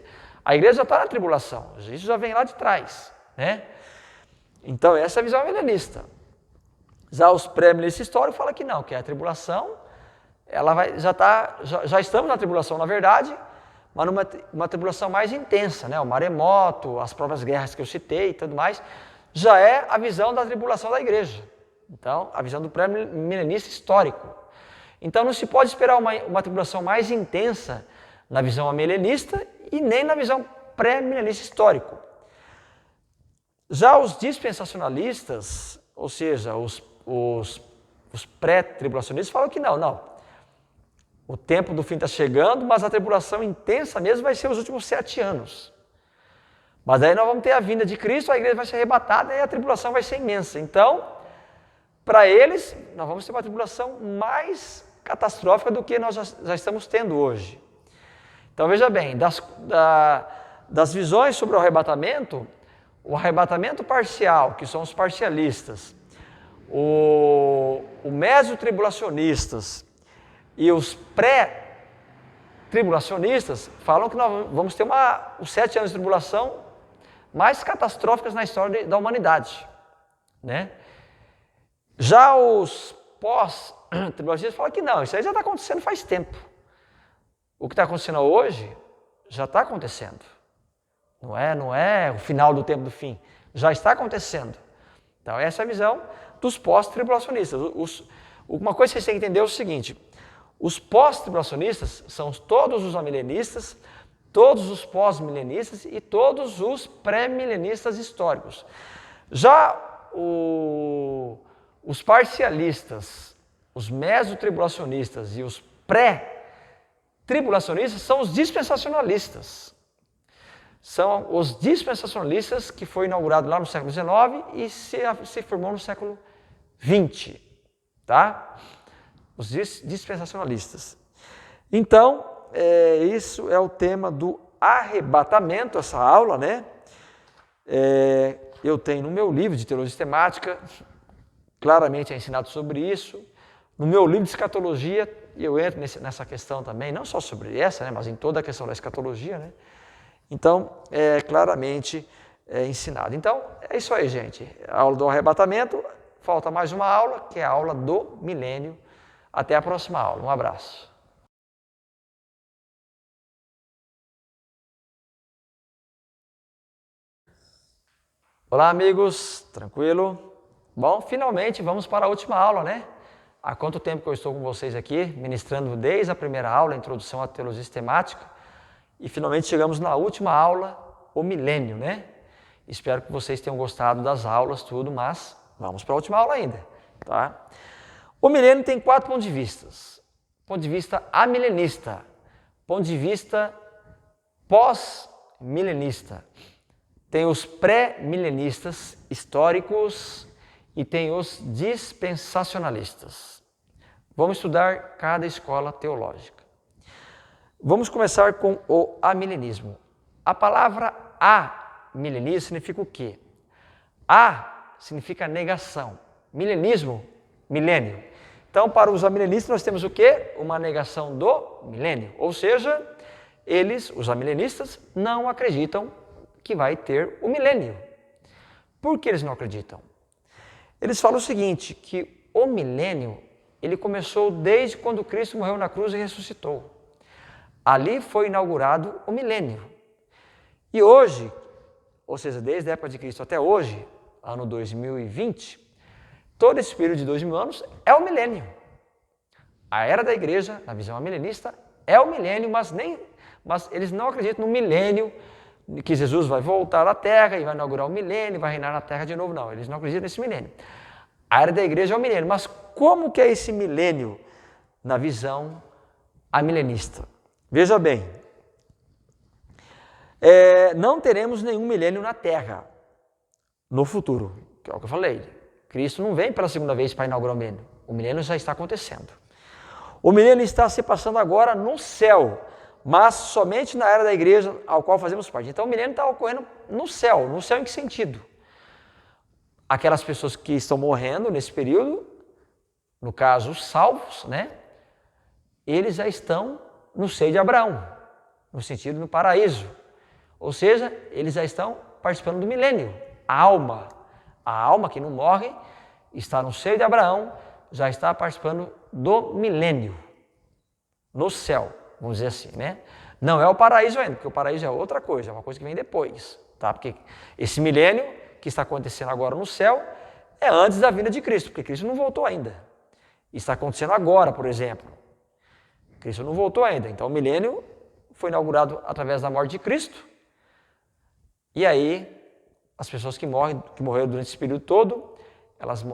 a igreja já está na tribulação, isso já vem lá de trás, né? Então, essa é a visão milenista. Já os pré-milenistas históricos falam que não, que a tribulação, já estamos na tribulação, na verdade, mas numa tribulação mais intensa, né? O maremoto, as próprias guerras que eu citei e tudo mais, já é a visão da tribulação da igreja. Então, a visão do pré-milenista histórico. Então, não se pode esperar uma tribulação mais intensa na visão amilenista e nem na visão pré-milenista histórico. Já os dispensacionalistas, ou seja, os pré-tribulacionistas, falam que não. O tempo do fim está chegando, mas a tribulação intensa mesmo vai ser os últimos 7 anos. Mas aí nós vamos ter a vinda de Cristo, a igreja vai ser arrebatada e a tribulação vai ser imensa. Então, para eles, nós vamos ter uma tribulação mais catastrófica do que nós já estamos tendo hoje. Então, veja bem, das visões sobre o arrebatamento parcial, que são os parcialistas, o mesotribulacionistas e os pré-tribulacionistas falam que nós vamos ter os 7 anos de tribulação mais catastróficas na história da humanidade, né? Já os pós-tribulacionistas falam que não, isso aí já está acontecendo faz tempo. O que está acontecendo hoje já está acontecendo. Não é o final do tempo do fim. já está acontecendo. Então, essa é a visão dos pós-tribulacionistas. Uma coisa que vocês têm que entender é o seguinte, os pós-tribulacionistas são todos os amilenistas, todos os pós-milenistas e todos os pré-milenistas históricos. Já os parcialistas, os mesotribulacionistas e os pré-tribulacionistas são os dispensacionalistas. São os dispensacionalistas que foi inaugurado lá no século XIX e se formou no século XX, tá? Os dispensacionalistas. Então, isso é o tema do arrebatamento, essa aula, né? Eu tenho no meu livro de teologia sistemática, claramente é ensinado sobre isso. No meu livro de escatologia, eu entro nessa questão também, não só sobre essa, né, mas em toda a questão da escatologia, né? Então, claramente ensinado. Então, é isso aí, gente. A aula do arrebatamento, falta mais uma aula, que é a aula do milênio. Até a próxima aula. Um abraço. Olá, amigos. Tranquilo? Bom, finalmente vamos para a última aula, né? Há quanto tempo que eu estou com vocês aqui, ministrando desde a primeira aula, a introdução à teologia sistemática, e finalmente chegamos na última aula, o milênio, né? Espero que vocês tenham gostado das aulas, tudo, mas vamos para a última aula ainda, tá? O milênio tem 4 pontos de vista. Ponto de vista amilenista, ponto de vista pós-milenista. Tem os pré-milenistas históricos e tem os dispensacionalistas. Vamos estudar cada escola teológica. Vamos começar com o amilenismo. A palavra amilenismo significa o quê? A significa negação. Milenismo, milênio. Então, para os amilenistas, nós temos o quê? Uma negação do milênio. Ou seja, eles, os amilenistas, não acreditam que vai ter o milênio. Por que eles não acreditam? Eles falam o seguinte, que o milênio, ele começou desde quando Cristo morreu na cruz e ressuscitou. Ali foi inaugurado o milênio. E hoje, ou seja, desde a época de Cristo até hoje, ano 2020, todo esse período de 2000 anos é o milênio. A era da igreja, na visão amilenista, é o milênio, mas eles não acreditam no milênio, que Jesus vai voltar à Terra e vai inaugurar o milênio, vai reinar na Terra de novo. Não, eles não acreditam nesse milênio. A era da igreja é o milênio, mas como que é esse milênio na visão amilenista? Veja bem, não teremos nenhum milênio na Terra no futuro, que é o que eu falei. Cristo não vem pela segunda vez para inaugurar o milênio. O milênio já está acontecendo. O milênio está se passando agora no céu, mas somente na era da igreja ao qual fazemos parte. Então o milênio está ocorrendo no céu. No céu em que sentido? Aquelas pessoas que estão morrendo nesse período, no caso os salvos, né? Eles já estão no seio de Abraão, no sentido no paraíso. Ou seja, eles já estão participando do milênio. A alma que não morre, está no seio de Abraão, já está participando do milênio, no céu, vamos dizer assim, né? Não é o paraíso ainda, porque o paraíso é outra coisa, é uma coisa que vem depois, tá? Porque esse milênio que está acontecendo agora no céu é antes da vinda de Cristo, porque Cristo não voltou ainda. Está acontecendo agora, por exemplo. Cristo não voltou ainda, então o milênio foi inaugurado através da morte de Cristo, e aí as pessoas que morreram durante esse período todo,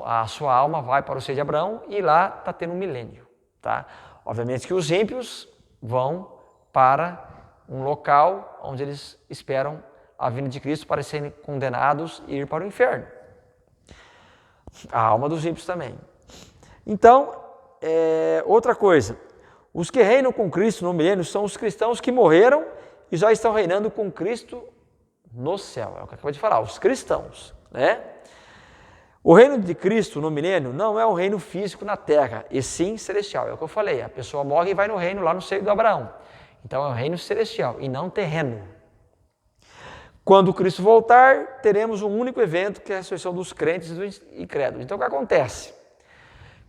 a sua alma vai para o seio de Abraão e lá está tendo um milênio, tá? Obviamente que os ímpios vão para um local onde eles esperam a vinda de Cristo para serem condenados e ir para o inferno. A alma dos ímpios também. Então, outra coisa, os que reinam com Cristo no milênio são os cristãos que morreram e já estão reinando com Cristo no céu. É o que eu acabei de falar, os cristãos, né? O reino de Cristo no milênio não é um reino físico na terra, e sim celestial. É o que eu falei, a pessoa morre e vai no reino lá no seio do Abraão. Então é um reino celestial e não terreno. Quando Cristo voltar, teremos um único evento, que é a ressurreição dos crentes e dos incrédulos. Então o que acontece?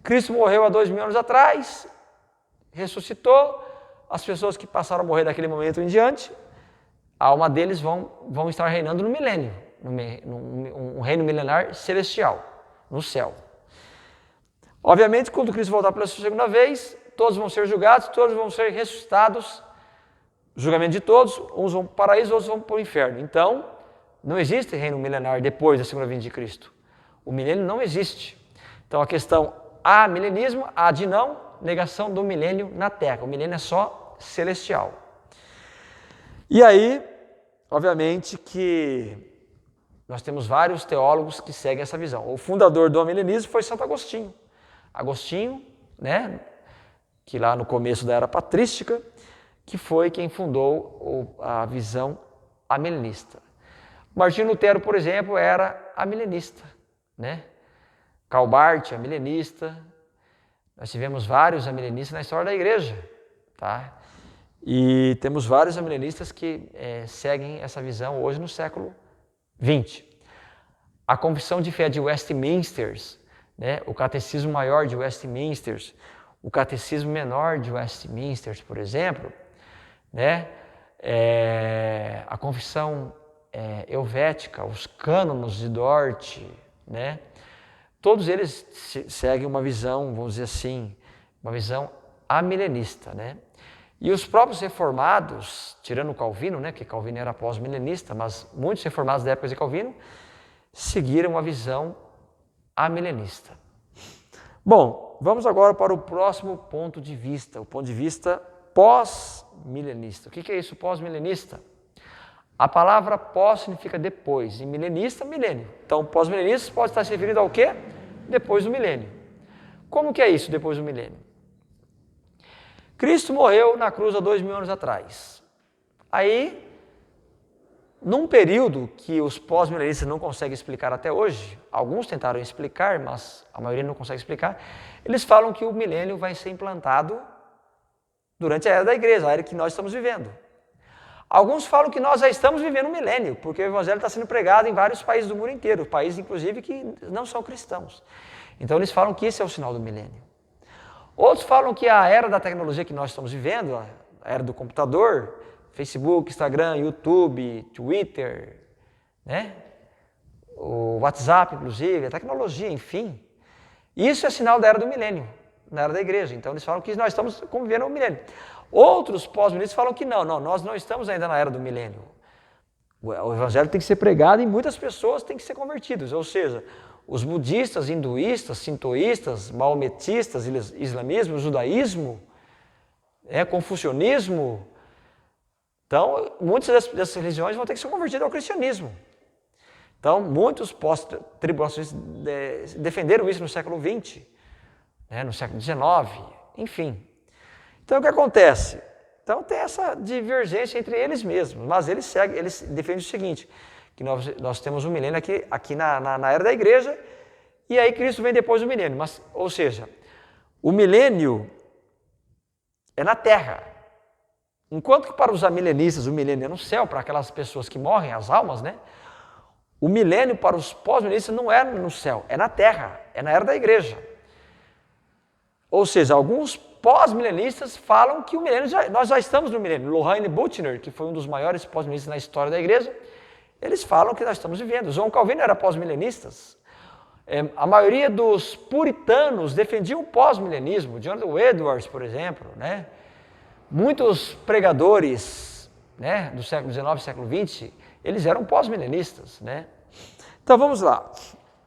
Cristo morreu há 2000 anos atrás, ressuscitou, as pessoas que passaram a morrer daquele momento em diante, a alma deles vão estar reinando no milênio, Um reino milenar celestial, no céu. Obviamente, quando Cristo voltar pela sua segunda vez, todos vão ser julgados, todos vão ser ressuscitados, julgamento de todos, uns vão para o paraíso, outros vão para o inferno. Então, não existe reino milenar depois da segunda vinda de Cristo. O milênio não existe. Então, a questão amilenismo, a de não, negação do milênio na Terra. O milênio é só celestial. E aí, obviamente que nós temos vários teólogos que seguem essa visão. O fundador do amilenismo foi Santo Agostinho. Agostinho, né, que lá no começo da era patrística, que foi quem fundou a visão amilenista. Martinho Lutero, por exemplo, era amilenista, né? Karl Barth, amilenista. Nós tivemos vários amilenistas na história da igreja, tá? E temos vários amilenistas que seguem essa visão hoje no século XX. A Confissão de Fé de Westminster, né? O Catecismo Maior de Westminster, o Catecismo Menor de Westminster, por exemplo, né? A Confissão Helvética, os Cânonos de Dort, né? Todos eles seguem uma visão, vamos dizer assim, uma visão amilenista, né? E os próprios reformados, tirando o Calvino, né, que Calvino era pós-milenista, mas muitos reformados da época de Calvino seguiram a visão amilenista. Bom, vamos agora para o próximo ponto de vista, o ponto de vista pós-milenista. O que é isso, pós-milenista? A palavra pós significa depois, e milenista, milênio. Então, pós-milenista pode estar se referindo ao quê? Depois do milênio. Como que é isso, depois do milênio? Cristo morreu na cruz há 2000 anos atrás. Aí, num período que os pós-milenistas não conseguem explicar até hoje, alguns tentaram explicar, mas a maioria não consegue explicar, eles falam que o milênio vai ser implantado durante a era da igreja, a era que nós estamos vivendo. Alguns falam que nós já estamos vivendo um milênio, porque o evangelho está sendo pregado em vários países do mundo inteiro, países inclusive que não são cristãos. Então eles falam que esse é o sinal do milênio. Outros falam que a era da tecnologia que nós estamos vivendo, a era do computador, Facebook, Instagram, YouTube, Twitter, né? O WhatsApp, inclusive, a tecnologia, enfim. Isso é sinal da era do milênio, na era da igreja. Então eles falam que nós estamos convivendo um milênio. Outros pós-milenistas falam que não, nós não estamos ainda na era do milênio. O evangelho tem que ser pregado e muitas pessoas têm que ser convertidas. Ou seja, os budistas, hinduístas, sintoístas, maometistas, islamismo, judaísmo, confucionismo. Então, muitas dessas religiões vão ter que ser convertidas ao cristianismo. Então, muitos pós-tribulacionistas defenderam isso no século XX, no século XIX, enfim. Então, o que acontece? Então, tem essa divergência entre eles mesmos, mas eles defendem o seguinte, que nós temos um milênio aqui na era da igreja, e aí Cristo vem depois do milênio. Ou seja, o milênio é na terra. Enquanto que para os amilenistas o milênio é no céu, para aquelas pessoas que morrem, as almas, né? O milênio para os pós-milenistas não é no céu, é na terra, é na era da igreja. Ou seja, alguns pós-milenistas falam que o milênio nós já estamos no milênio. Lohane Butner, que foi um dos maiores pós-milenistas na história da igreja, eles falam que nós estamos vivendo. João Calvino era pós-milenistas. A maioria dos puritanos defendiam o pós-milenismo. Jonathan Edwards, por exemplo, né? Muitos pregadores, né, do século XIX e século XX, eles eram pós-milenistas, né? Então vamos lá.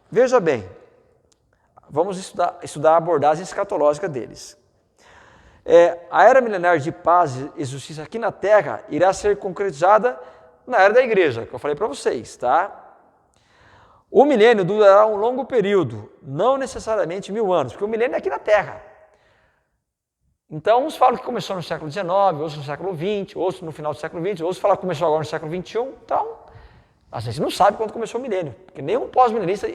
Veja bem, vamos estudar a abordagem escatológica deles. A era milenar de paz e justiça aqui na Terra irá ser concretizada na era da igreja, que eu falei para vocês, tá? O milênio durará um longo período, não necessariamente 1000 anos, porque o milênio é aqui na Terra. Então, uns falam que começou no século XIX, outros no século XX, outros no final do século XX, outros falam que começou agora no século XXI. Então, a gente não sabe quando começou o milênio, porque nenhum pós-milenista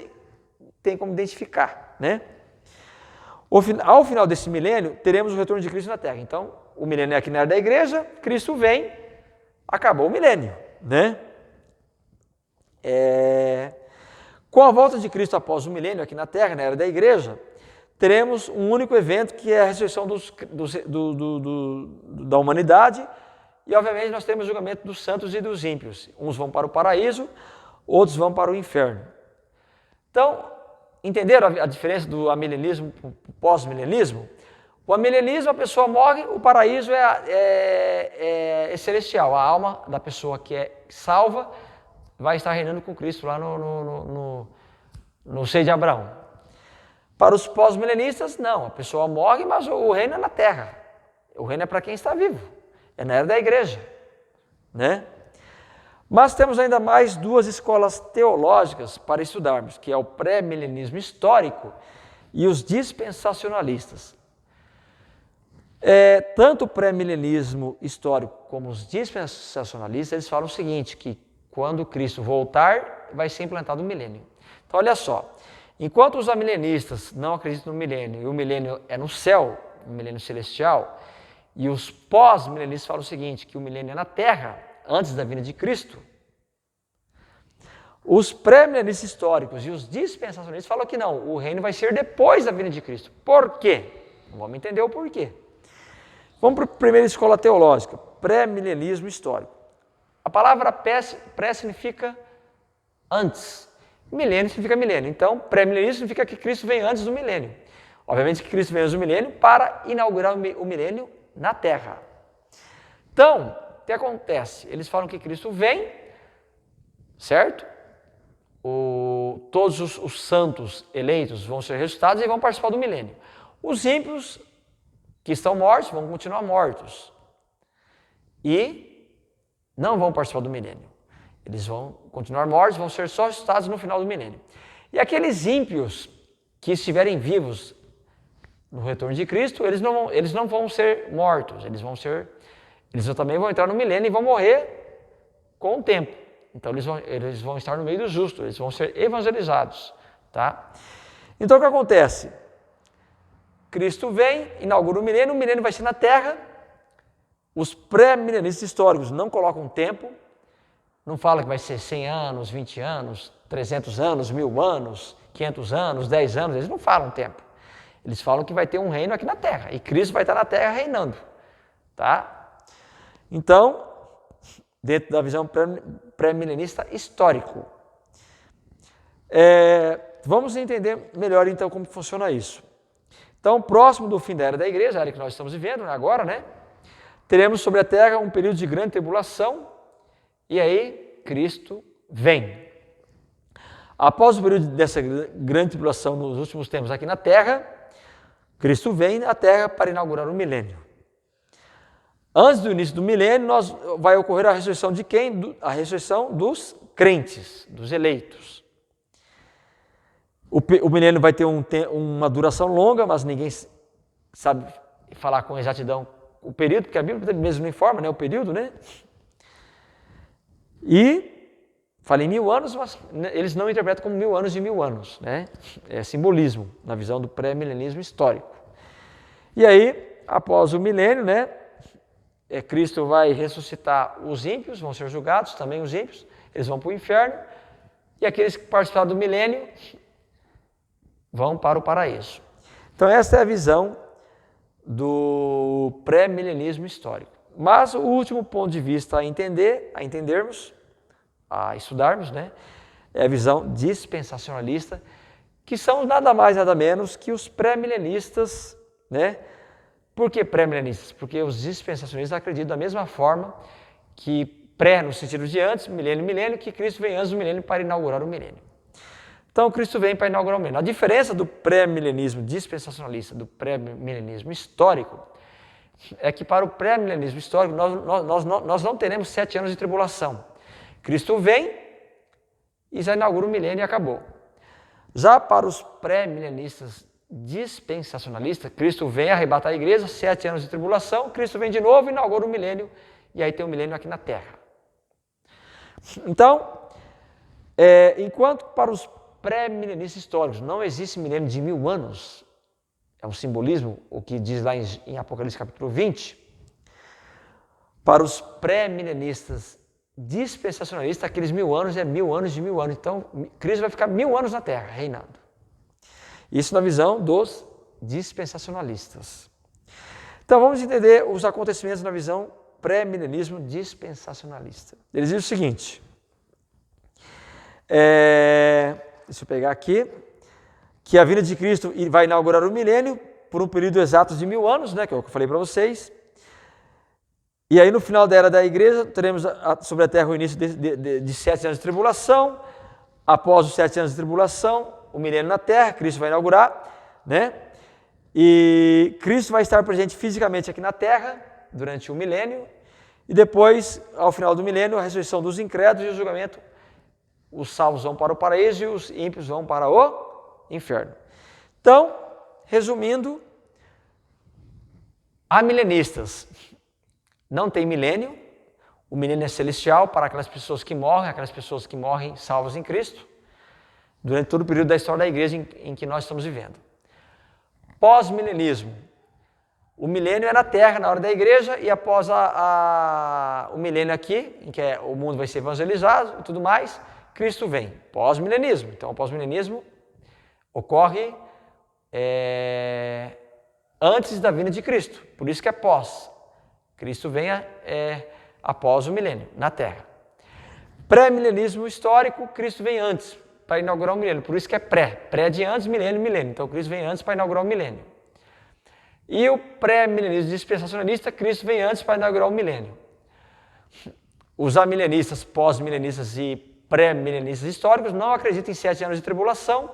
tem como identificar, né? Ao final desse milênio, teremos o retorno de Cristo na Terra. Então, o milênio é aqui na era da igreja, Cristo vem, acabou o milênio, né? Com a volta de Cristo após o milênio aqui na Terra, na era da igreja, teremos um único evento que é a ressurreição da humanidade e, obviamente, nós temos o julgamento dos santos e dos ímpios. Uns vão para o paraíso, outros vão para o inferno. Então, entenderam a diferença do amilenismo para o pós-milenismo? O amilenismo, a pessoa morre, o paraíso é celestial. A alma da pessoa que é salva vai estar reinando com Cristo lá no seio de Abraão. Para os pós-milenistas, não. A pessoa morre, mas o reino é na terra. O reino é para quem está vivo. É na era da igreja, né? Mas temos ainda mais duas escolas teológicas para estudarmos, que é o pré-milenismo histórico e os dispensacionalistas. Tanto o pré-milenismo histórico como os dispensacionalistas, eles falam o seguinte, que quando Cristo voltar, vai ser implantado o milênio. Então, olha só, enquanto os amilenistas não acreditam no milênio, e o milênio é no céu, o milênio celestial, e os pós-milenistas falam o seguinte, que o milênio é na terra, antes da vinda de Cristo. Os pré-milenistas históricos e os dispensacionalistas falam que não, o reino vai ser depois da vinda de Cristo. Por quê? Vamos entender o porquê. Vamos para a primeira escola teológica, pré-milenismo histórico. A palavra pré significa antes, milênio significa milênio. Então, pré-milenismo significa que Cristo vem antes do milênio. Obviamente que Cristo vem antes do milênio para inaugurar o milênio na Terra. Então, o que acontece? Eles falam que Cristo vem, certo? Todos os santos eleitos vão ser ressuscitados e vão participar do milênio. Os ímpios que estão mortos vão continuar mortos e não vão participar do milênio. Eles vão continuar mortos, vão ser só ressuscitados no final do milênio. E aqueles ímpios que estiverem vivos no retorno de Cristo, eles não vão ser mortos, eles também vão entrar no milênio e vão morrer com o tempo. Então eles vão estar no meio dos justos, eles vão ser evangelizados, tá? Então o que acontece? Cristo vem, inaugura o milênio vai ser na terra. Os pré-milenistas históricos não colocam tempo, não fala que vai ser 100 anos, 20 anos, 300 anos, 1000 anos, 500 anos, 10 anos, eles não falam tempo. Eles falam que vai ter um reino aqui na terra, e Cristo vai estar na terra reinando, tá? Então, dentro da visão pré-milenista histórico. Vamos entender melhor então como funciona isso. Então, próximo do fim da era da igreja, a era que nós estamos vivendo agora, né? Teremos sobre a terra um período de grande tribulação, e aí Cristo vem. Após o período dessa grande tribulação nos últimos tempos aqui na terra, Cristo vem à terra para inaugurar o milênio. Antes do início do milênio, vai ocorrer a ressurreição de quem? A ressurreição dos crentes, dos eleitos. O milênio vai ter uma duração longa, mas ninguém sabe falar com exatidão o período, porque a Bíblia mesmo não informa, né, o período, né? E, falei 1000 anos, mas eles não interpretam como 1000 anos de 1000 anos, né? É simbolismo, na visão do pré-milenismo histórico. E aí, após o milênio, né, Cristo vai ressuscitar os ímpios, vão ser julgados também os ímpios, eles vão para o inferno, e aqueles que participaram do milênio vão para o paraíso. Então essa é a visão do pré-milenismo histórico. Mas o último ponto de vista a entendermos, a estudarmos, né, é a visão dispensacionalista, que são nada mais nada menos que os pré-milenistas, né? Por que pré-milenistas? Porque os dispensacionalistas acreditam da mesma forma que pré no sentido de antes, milênio, que Cristo vem antes do milênio para inaugurar o milênio. Então, Cristo vem para inaugurar o milênio. A diferença do pré-milenismo dispensacionalista do pré-milenismo histórico é que para o pré-milenismo histórico nós não teremos 7 anos de tribulação. Cristo vem e já inaugura o milênio e acabou. Já para os pré-milenistas dispensacionalistas, Cristo vem arrebatar a igreja, 7 anos de tribulação, Cristo vem de novo e inaugura o milênio, e aí tem o milênio aqui na terra. Então, enquanto para os pré-milenistas históricos não existe milênio de 1000 anos, é um simbolismo, o que diz lá em Apocalipse capítulo 20, para os pré-milenistas dispensacionalistas, aqueles 1000 anos é 1000 anos de 1000 anos, então Cristo vai ficar 1000 anos na terra, reinando. Isso na visão dos dispensacionalistas. Então vamos entender os acontecimentos na visão pré-milenismo dispensacionalista. Eles dizem o seguinte: Deixa eu pegar aqui. Que a vinda de Cristo vai inaugurar o milênio por um período exato de 1000 anos, né, que é o que eu falei para vocês. E aí no final da era da igreja, teremos sobre a terra o início de 7 anos de tribulação. Após os 7 anos de tribulação, o milênio na terra, Cristo vai inaugurar, né? E Cristo vai estar presente fisicamente aqui na terra durante o milênio. E depois, ao final do milênio, a ressurreição dos incrédulos e o julgamento. Os salvos vão para o paraíso e os ímpios vão para o inferno. Então, resumindo, amilenistas não tem milênio, o milênio é celestial para aquelas pessoas que morrem salvas em Cristo, durante todo o período da história da igreja em que nós estamos vivendo. Pós-milenismo, o milênio é na terra, na hora da igreja, e após o milênio aqui, em que o mundo vai ser evangelizado e tudo mais, Cristo vem. Pós-milenismo. Então, o pós-milenismo ocorre antes da vinda de Cristo, por isso que é pós. Cristo vem após o milênio, na Terra. Pré-milenismo histórico, Cristo vem antes, para inaugurar o milênio, por isso que é pré. Pré de antes, milênio, milênio. Então, Cristo vem antes para inaugurar o milênio. E o pré-milenismo dispensacionalista, Cristo vem antes para inaugurar o milênio. Os amilenistas, pós-milenistas e pré-milenistas históricos não acreditam em 7 anos de tribulação,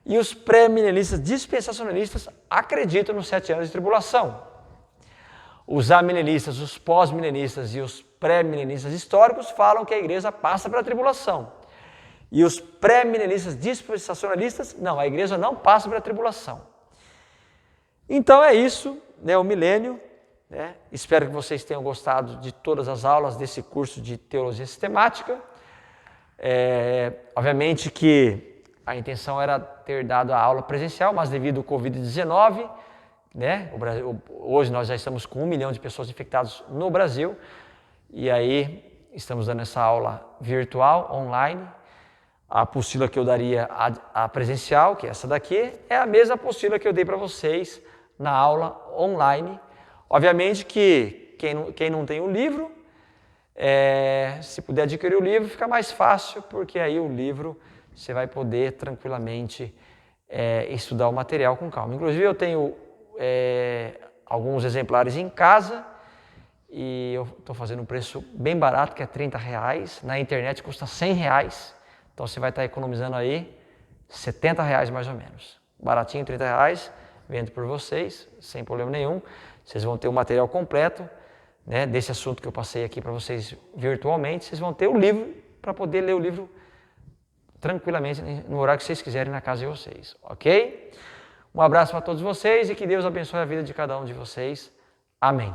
e os pré-milenistas dispensacionalistas acreditam nos 7 anos de tribulação. Os amilenistas, os pós-milenistas e os pré-milenistas históricos falam que a igreja passa pela tribulação. E os pré-milenistas dispensacionalistas, não, a igreja não passa pela tribulação. Então é isso, né, o milênio. Né? Espero que vocês tenham gostado de todas as aulas desse curso de Teologia Sistemática. Obviamente que a intenção era ter dado a aula presencial, mas devido ao Covid-19, né, hoje nós já estamos com 1 milhão de pessoas infectadas no Brasil, e aí estamos dando essa aula virtual, online. A apostila que eu daria a presencial, que é essa daqui, é a mesma apostila que eu dei para vocês na aula online. Obviamente que quem não tem o livro, se puder adquirir o livro, fica mais fácil, porque aí o livro você vai poder tranquilamente estudar o material com calma. Inclusive eu tenho alguns exemplares em casa e eu estou fazendo um preço bem barato, que é R$30. Na internet custa R$100. Então você vai estar economizando aí R$70 mais ou menos. Baratinho, R$30, vendo por vocês, sem problema nenhum. Vocês vão ter o material completo, né, desse assunto que eu passei aqui para vocês virtualmente. Vocês vão ter o livro para poder ler o livro tranquilamente no horário que vocês quiserem na casa de vocês, ok? Um abraço para todos vocês e que Deus abençoe a vida de cada um de vocês. Amém.